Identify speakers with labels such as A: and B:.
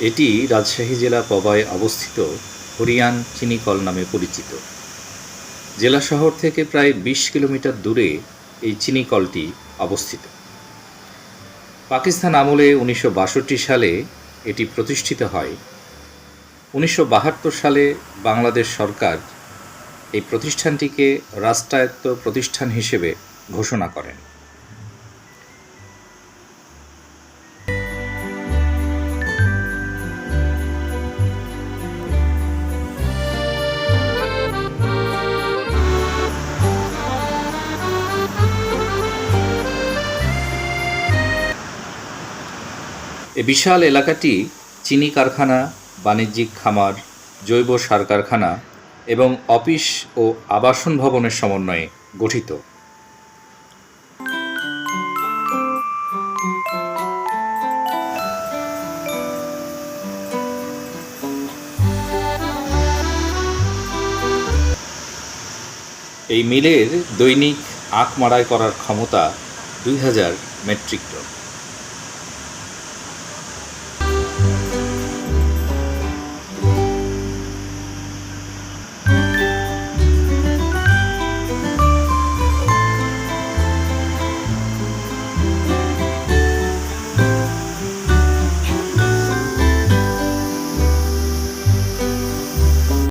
A: এটি রাজশাহী জেলা পবায় অবস্থিত হরিয়ান চিনি কল নামে পরিচিত। জেলা শহর থেকে প্রায় ২০ কিলোমিটার দূরে এই চিনি কলটি অবস্থিত। পাকিস্তান আমলে ১৯৬২ সালে এটি প্রতিষ্ঠিত হয়। ১৯৭২ সালে বাংলাদেশ সরকার এই প্রতিষ্ঠানটিকে রাষ্ট্রায়ত্ত প্রতিষ্ঠান হিসেবে ঘোষণা করেন। এ বিশাল এলাকাটি চিনি কারখানা, বাণিজ্যিক খামার, জৈব সার কারখানা এবং অফিস ও আবাসন ভবনের সমন্বয়ে গঠিত। এই মিলের দৈনিক আখ মাড়াই করার ক্ষমতা ২,০০০ মেট্রিক টন।